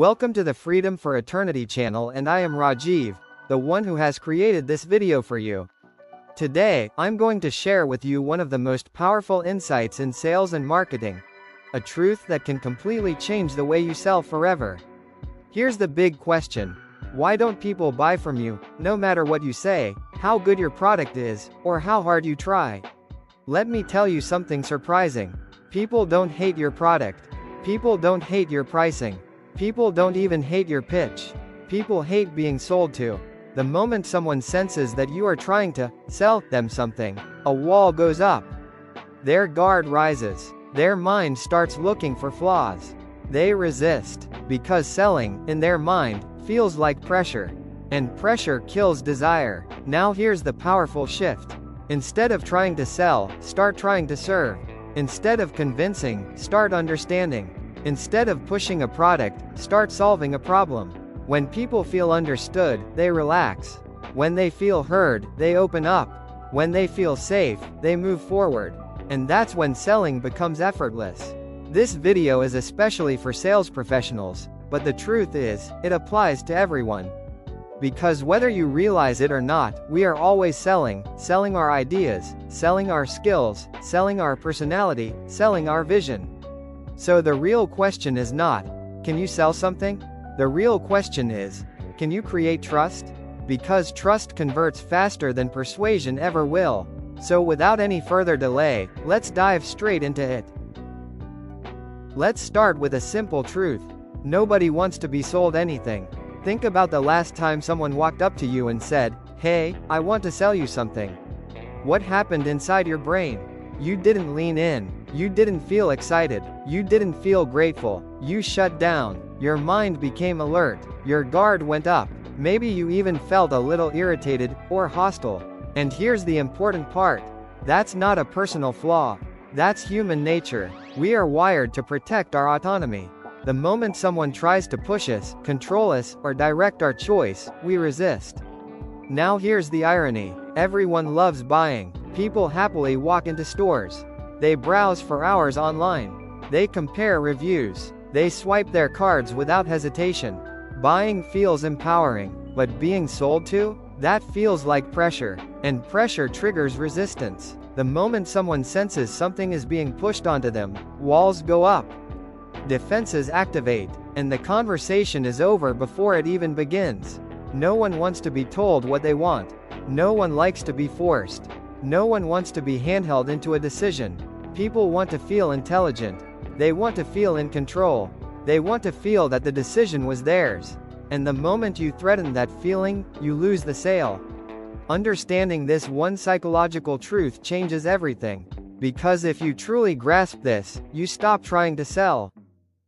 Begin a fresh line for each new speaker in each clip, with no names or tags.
Welcome to the Freedom for Eternity channel, and I am Rajeev, the one who has created this video for you. Today, I'm going to share with you one of the most powerful insights in sales and marketing. A truth that can completely change the way you sell forever. Here's the big question. Why don't people buy from you, no matter what you say, how good your product is, or how hard you try? Let me tell you something surprising. People don't hate your product. People don't hate your pricing. People don't even hate your pitch. People hate being sold to. The moment someone senses that you are trying to sell them something, a wall goes up. Their guard rises. Their mind starts looking for flaws. They resist, because selling, in their mind, feels like pressure. And pressure kills desire. Now here's the powerful shift. Instead of trying to sell, start trying to serve. Instead of convincing, start understanding. Instead of pushing a product, start solving a problem. When people feel understood, they relax. When they feel heard, they open up. When they feel safe, they move forward. And that's when selling becomes effortless. This video is especially for sales professionals, but the truth is, it applies to everyone. Because whether you realize it or not, we are always selling our ideas, selling our skills, selling our personality, selling our vision. So the real question is not, can you sell something? The real question is, can you create trust? Because trust converts faster than persuasion ever will. So without any further delay, let's dive straight into it. Let's start with a simple truth. Nobody wants to be sold anything. Think about the last time someone walked up to you and said, "Hey, I want to sell you something." What happened inside your brain? You didn't lean in. You didn't feel excited. You didn't feel grateful. You shut down. Your mind became alert. Your guard went up. Maybe you even felt a little irritated or hostile. And here's the important part. That's not a personal flaw. That's human nature. We are wired to protect our autonomy. The moment someone tries to push us, control us, or direct our choice, we resist. Now here's the irony. Everyone loves buying. People happily walk into stores. They browse for hours online. They compare reviews. They swipe their cards without hesitation. Buying feels empowering, but being sold to? That feels like pressure. And pressure triggers resistance. The moment someone senses something is being pushed onto them, walls go up. Defenses activate, and the conversation is over before it even begins. No one wants to be told what they want. No one likes to be forced. No one wants to be handheld into a decision. People want to feel intelligent. They want to feel in control. They want to feel that the decision was theirs. And the moment you threaten that feeling, you lose the sale. Understanding this one psychological truth changes everything. Because if you truly grasp this, you stop trying to sell.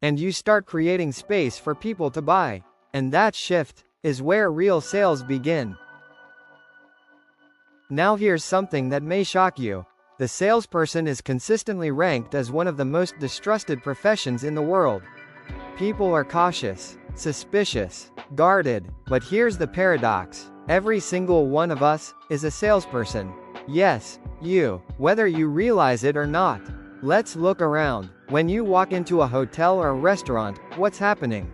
And you start creating space for people to buy. And that shift is where real sales begin. Now here's something that may shock you. The salesperson is consistently ranked as one of the most distrusted professions in the world. People are cautious, suspicious, guarded, but here's the paradox. Every single one of us is a salesperson. Yes, you, whether you realize it or not. Let's look around. When you walk into a hotel or a restaurant, what's happening?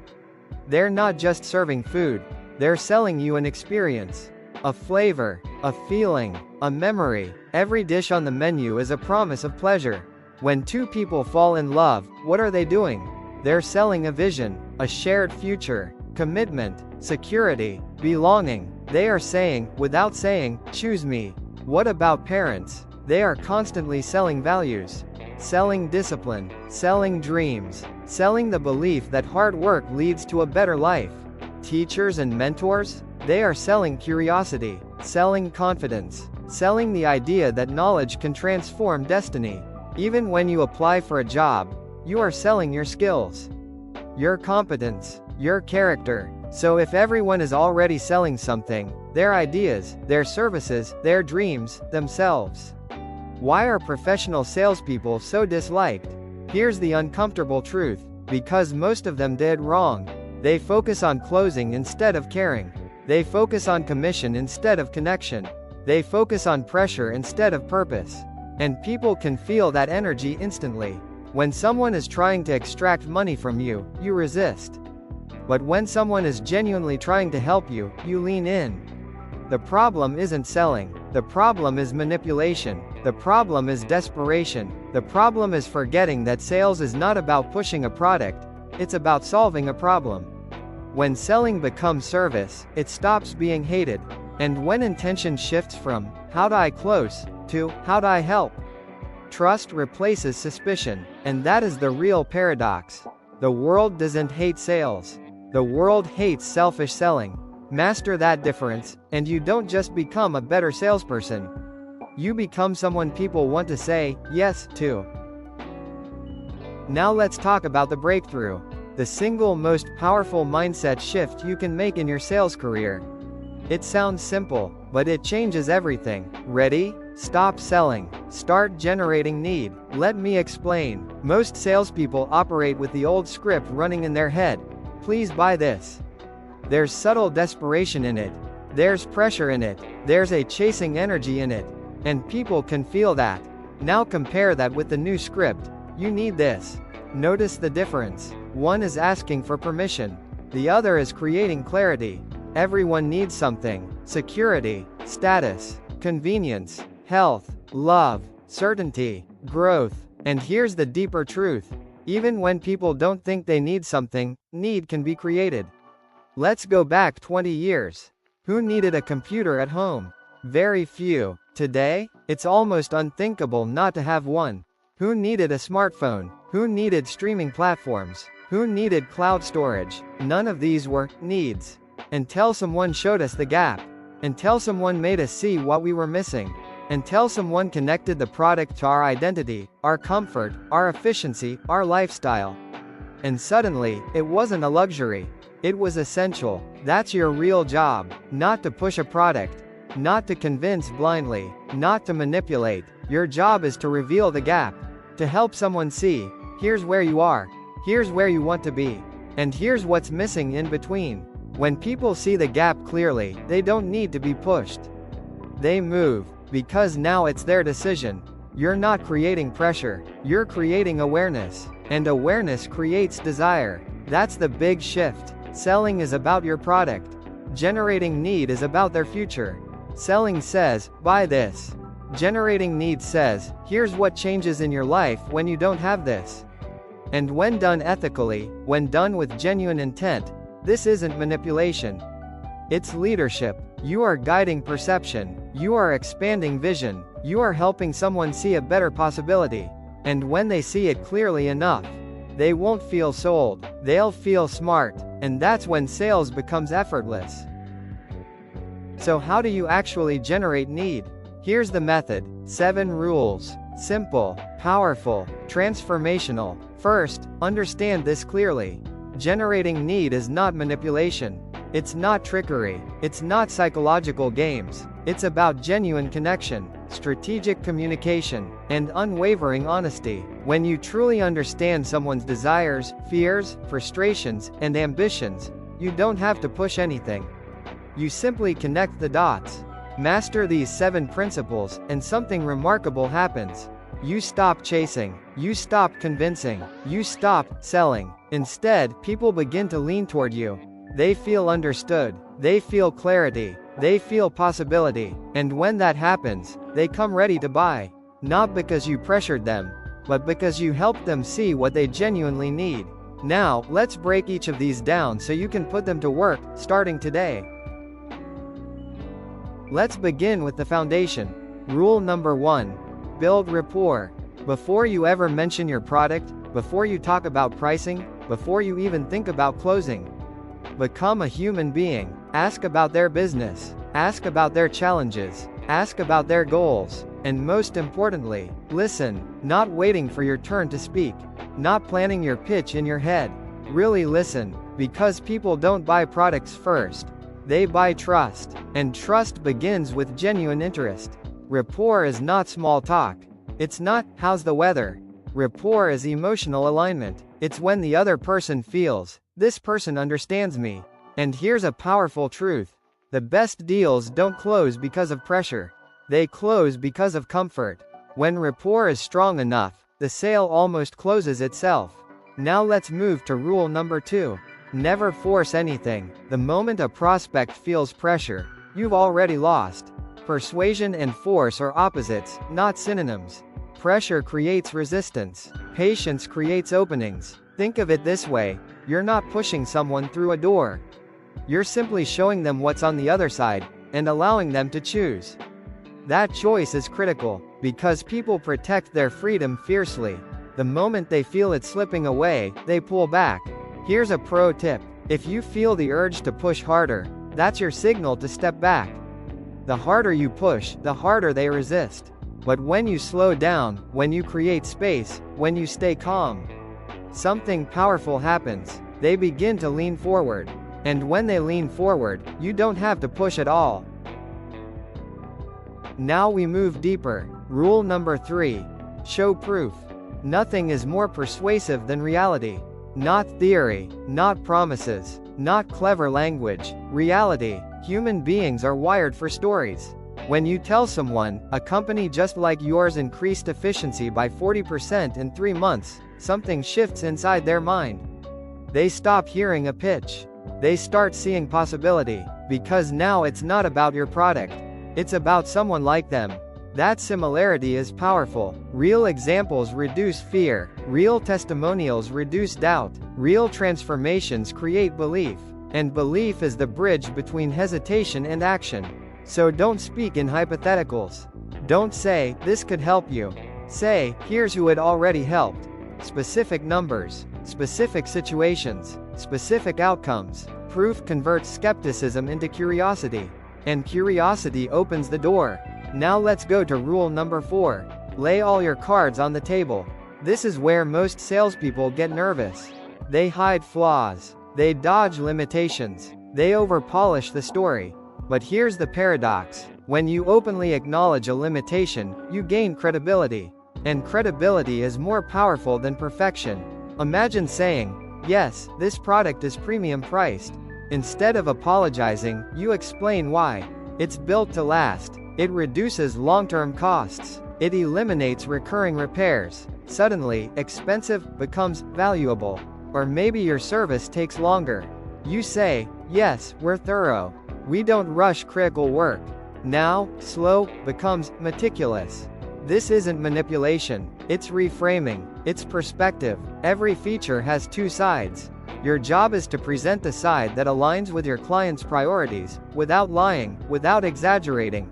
They're not just serving food. They're selling you an experience. A flavor, a feeling, a memory. Every dish on the menu is a promise of pleasure. When two people fall in love, what are they doing? They're selling a vision, a shared future, commitment, security, belonging. They are saying, without saying, "Choose me." What about parents? They are constantly selling values, selling discipline, selling dreams, selling the belief that hard work leads to a better life. Teachers and mentors? They are selling curiosity, selling confidence, selling the idea that knowledge can transform destiny. Even when you apply for a job, you are selling your skills, your competence, your character. So if everyone is already selling something, their ideas, their services, their dreams, themselves, why are professional salespeople so disliked? Here's the uncomfortable truth. Because most of them did wrong. They focus on closing instead of caring. They focus on commission instead of connection. They focus on pressure instead of purpose. And people can feel that energy instantly. When someone is trying to extract money from you, you resist. But when someone is genuinely trying to help you, you lean in. The problem isn't selling. The problem is manipulation. The problem is desperation. The problem is forgetting that sales is not about pushing a product, it's about solving a problem. When selling becomes service, it stops being hated. And when intention shifts from, how do I close, to, how do I help? Trust replaces suspicion, and that is the real paradox. The world doesn't hate sales. The world hates selfish selling. Master that difference, and you don't just become a better salesperson. You become someone people want to say yes to. Now let's talk about the breakthrough. The single most powerful mindset shift you can make in your sales career. It sounds simple, but it changes everything. Ready? Stop selling. Start generating need. Let me explain. Most salespeople operate with the old script running in their head. Please buy this. There's subtle desperation in it. There's pressure in it. There's a chasing energy in it. And people can feel that. Now compare that with the new script. You need this. Notice the difference. One is asking for permission. The other is creating clarity. Everyone needs something. Security, status, convenience, health, love, certainty, growth. And here's the deeper truth. Even when people don't think they need something, need can be created. Let's go back 20 years. Who needed a computer at home? Very few. Today, it's almost unthinkable not to have one. Who needed a smartphone? Who needed streaming platforms? Who needed cloud storage? None of these were needs. Until someone showed us the gap. Until someone made us see what we were missing. Until someone connected the product to our identity, our comfort, our efficiency, our lifestyle. And suddenly, it wasn't a luxury. It was essential. That's your real job. Not to push a product. Not to convince blindly. Not to manipulate. Your job is to reveal the gap. To help someone see, here's where you are. Here's where you want to be. And here's what's missing in between. When people see the gap clearly, they don't need to be pushed. They move. Because now it's their decision. You're not creating pressure. You're creating awareness. And awareness creates desire. That's the big shift. Selling is about your product. Generating need is about their future. Selling says, buy this. Generating need says, here's what changes in your life when you don't have this. And when done ethically, when done with genuine intent, this isn't manipulation. It's leadership. You are guiding perception. You are expanding vision. You are helping someone see a better possibility. And when they see it clearly enough, they won't feel sold. They'll feel smart. And that's when sales becomes effortless. So how do you actually generate need? Here's the method. 7 rules. Simple, powerful, transformational. First, understand this clearly. Generating need is not manipulation. It's not trickery. It's not psychological games. It's about genuine connection, strategic communication, and unwavering honesty. When you truly understand someone's desires, fears, frustrations, and ambitions, you don't have to push anything. You simply connect the dots. Master these 7 principles, and something remarkable happens. You stop chasing. You stop convincing. You stop selling. Instead, people begin to lean toward you. They feel understood. They feel clarity. They feel possibility. And when that happens, they come ready to buy. Not because you pressured them, but because you helped them see what they genuinely need. Now, let's break each of these down so you can put them to work, starting today. Let's begin with the foundation. Rule number 1. Build rapport. Before you ever mention your product, before you talk about pricing, before you even think about closing, become a human being. Ask about their business. Ask about their challenges. Ask about their goals. And most importantly, listen, not waiting for your turn to speak. Not planning your pitch in your head. Really listen, because people don't buy products first. They buy trust. And trust begins with genuine interest. Rapport is not small talk. It's not, how's the weather? Rapport is emotional alignment. It's when the other person feels, this person understands me. And here's a powerful truth. The best deals don't close because of pressure. They close because of comfort. When rapport is strong enough, the sale almost closes itself. Now let's move to rule number 2. Never force anything. The moment a prospect feels pressure, you've already lost. Persuasion and force are opposites, not synonyms. Pressure creates resistance. Patience creates openings. Think of it this way: you're not pushing someone through a door. You're simply showing them what's on the other side, and allowing them to choose. That choice is critical, because people protect their freedom fiercely. The moment they feel it slipping away, they pull back. Here's a pro tip: if you feel the urge to push harder, that's your signal to step back. The harder you push, the harder they resist. But when you slow down, when you create space, when you stay calm, something powerful happens. They begin to lean forward. And when they lean forward, you don't have to push at all. Now we move deeper. Rule number 3. Show proof. Nothing is more persuasive than reality. Not theory, not promises, not clever language. Reality. Human beings are wired for stories. When you tell someone, a company just like yours increased efficiency by 40% in 3 months, something shifts inside their mind. They stop hearing a pitch. They start seeing possibility, because now it's not about your product. It's about someone like them. That similarity is powerful. Real examples reduce fear. Real testimonials reduce doubt. Real transformations create belief. And belief is the bridge between hesitation and action. So don't speak in hypotheticals. Don't say, "This could help you." Say, "Here's who it already helped." Specific numbers, specific situations, specific outcomes. Proof converts skepticism into curiosity. And curiosity opens the door. Now let's go to rule number 4. Lay all your cards on the table. This is where most salespeople get nervous. They hide flaws. They dodge limitations. They overpolish the story. But here's the paradox. When you openly acknowledge a limitation, you gain credibility. And credibility is more powerful than perfection. Imagine saying, "Yes, this product is premium priced." Instead of apologizing, you explain why. It's built to last. It reduces long-term costs. It eliminates recurring repairs. Suddenly, expensive becomes valuable. Or maybe your service takes longer. You say, "Yes, we're thorough. We don't rush critical work." Now, slow becomes meticulous. This isn't manipulation. It's reframing. It's perspective. Every feature has 2 sides. Your job is to present the side that aligns with your client's priorities, without lying, without exaggerating.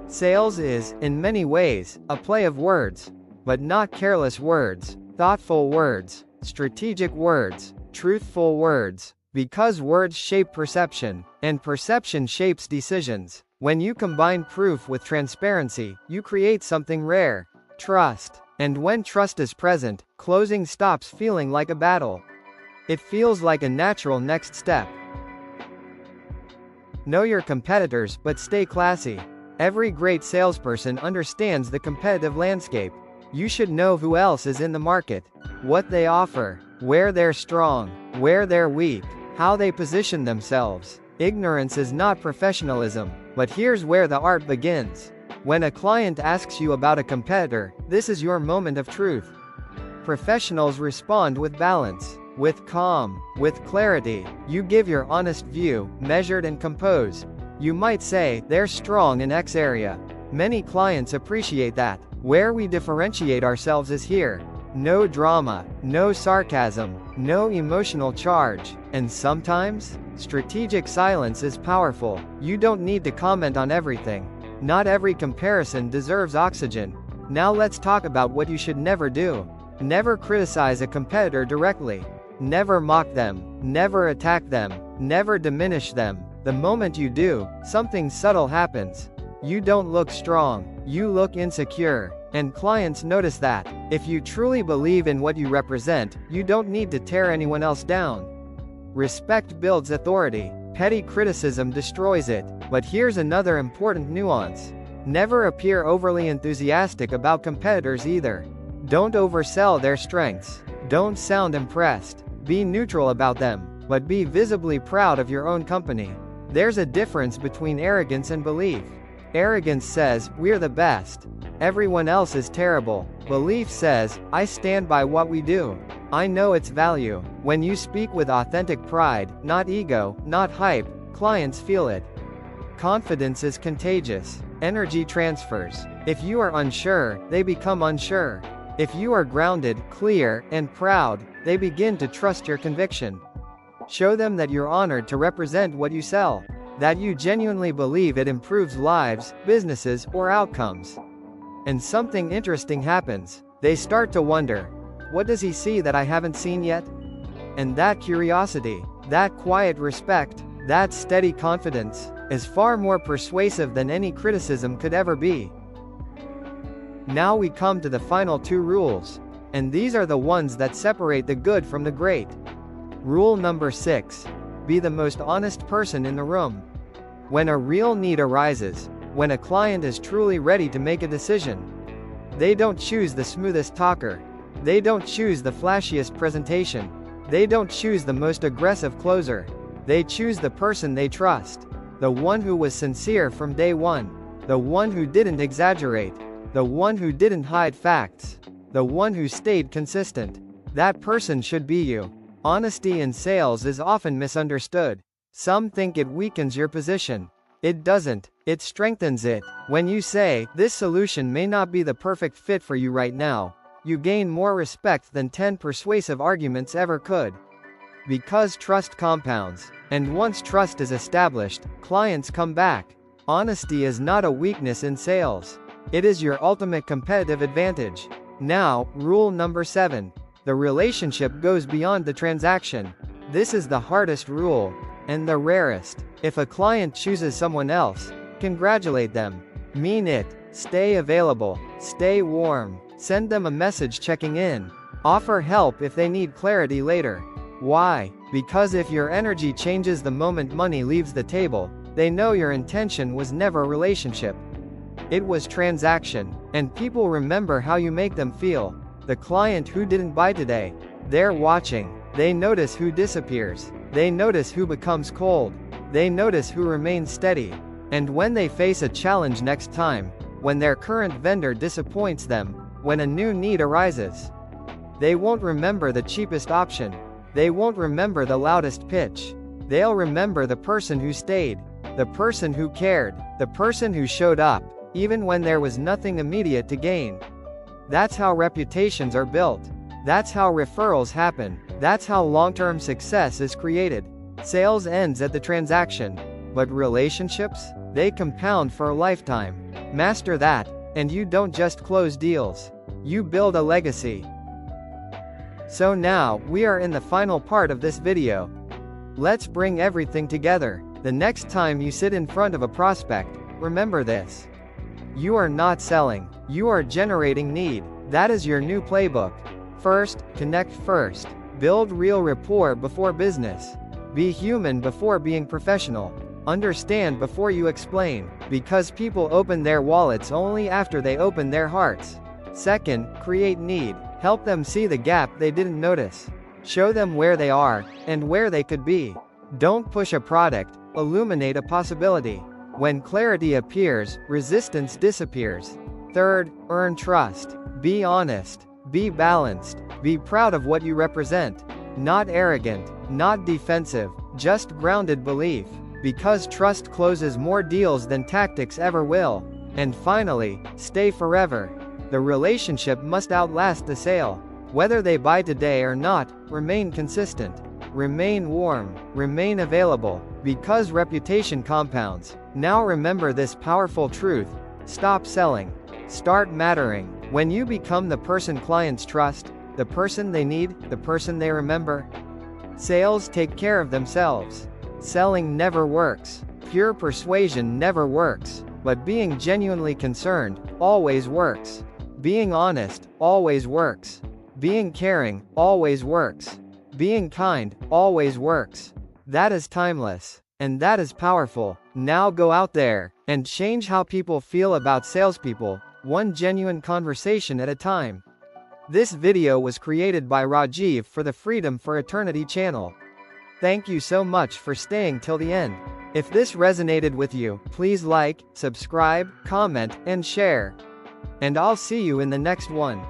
Sales is, in many ways, a play of words. But not careless words, thoughtful words, strategic words, truthful words. Because words shape perception, and perception shapes decisions. When you combine proof with transparency, you create something rare: trust. And when trust is present, closing stops feeling like a battle. It feels like a natural next step. Know your competitors, but stay classy. Every great salesperson understands the competitive landscape. You should know who else is in the market, what they offer, where they're strong, where they're weak, how they position themselves. Ignorance is not professionalism, but here's where the art begins. When a client asks you about a competitor, this is your moment of truth. Professionals respond with balance, with calm, with clarity. You give your honest view, measured and composed. You might say, "They're strong in X area." Many clients appreciate that. Where we differentiate ourselves is here. No drama, no sarcasm, no emotional charge. And sometimes, strategic silence is powerful. You don't need to comment on everything. Not every comparison deserves oxygen. Now let's talk about what you should never do. Never criticize a competitor directly. Never mock them. Never attack them. Never diminish them. The moment you do, something subtle happens. You don't look strong. You look insecure. And clients notice that. If you truly believe in what you represent, you don't need to tear anyone else down. Respect builds authority. Petty criticism destroys it. But here's another important nuance. Never appear overly enthusiastic about competitors either. Don't oversell their strengths. Don't sound impressed. Be neutral about them, but be visibly proud of your own company. There's a difference between arrogance and belief. Arrogance says, we're the best. Everyone else is terrible. Belief says, I stand by what we do. I know its value. When you speak with authentic pride, not ego, not hype, clients feel it. Confidence is contagious. Energy transfers. If you are unsure, they become unsure. If you are grounded, clear, and proud, they begin to trust your conviction. Show them that you're honored to represent what you sell, that you genuinely believe it improves lives, businesses, or outcomes. And something interesting happens. They start to wonder, what does he see that I haven't seen yet? And that curiosity, that quiet respect, that steady confidence, is far more persuasive than any criticism could ever be. Now we come to the final 2 rules, and these are the ones that separate the good from the great. Rule number 6. Be the most honest person in the room. When a real need arises, when a client is truly ready to make a decision, they don't choose the smoothest talker. They don't choose the flashiest presentation. They don't choose the most aggressive closer. They choose the person they trust. The one who was sincere from day one. The one who didn't exaggerate. The one who didn't hide facts. The one who stayed consistent. That person should be you. Honesty in sales is often misunderstood. Some think it weakens your position. It doesn't. It strengthens it. When you say, this solution may not be the perfect fit for you right now, you gain more respect than 10 persuasive arguments ever could. Because trust compounds. And once trust is established, clients come back. Honesty is not a weakness in sales. It is your ultimate competitive advantage. Now, rule number 7. The relationship goes beyond the transaction. This is the hardest rule, and the rarest. If a client chooses someone else, congratulate them. Mean it. Stay available. Stay warm. Send them a message checking in. Offer help if they need clarity later. Why? Because if your energy changes the moment money leaves the table, they know your intention was never a relationship. It was transaction, and people remember how you make them feel. The client who didn't buy today, they're watching. They notice who disappears. They notice who becomes cold. They notice who remains steady. And when they face a challenge next time, when their current vendor disappoints them, when a new need arises, they won't remember the cheapest option. They won't remember the loudest pitch. They'll remember the person who stayed, the person who cared, the person who showed up, even when there was nothing immediate to gain. That's how reputations are built. That's how referrals happen. That's how long-term success is created. Sales ends at the transaction, but relationships, they compound for a lifetime. Master that, and you don't just close deals. You build a legacy. So now, we are in the final part of this video. Let's bring everything together. The next time you sit in front of a prospect, remember this. You are not selling. You are generating need. That is your new playbook. First, connect first. Build real rapport before business. Be human before being professional. Understand before you explain, because people open their wallets only after they open their hearts. Second, create need. Help them see the gap they didn't notice. Show them where they are, and where they could be. Don't push a product, illuminate a possibility. When clarity appears, resistance disappears. Third, earn trust. Be honest. Be balanced. Be proud of what you represent. Not arrogant, not defensive, just grounded belief. Because trust closes more deals than tactics ever will. And finally, stay forever. The relationship must outlast the sale. Whether they buy today or not, remain consistent. Remain warm. Remain available. Because reputation compounds. Now remember this powerful truth. Stop selling. Start mattering. When you become the person clients trust, the person they need, the person they remember, sales take care of themselves. Selling never works. Pure persuasion never works. But being genuinely concerned always works. Being honest always works. Being caring always works. Being kind always works. That is timeless. And that is powerful. Now go out there and change how people feel about salespeople, one genuine conversation at a time. This video was created by Rajeev for the Freedom for Eternity channel. Thank you so much for staying till the end. If this resonated with you, please like, subscribe, comment, and share. And I'll see you in the next one.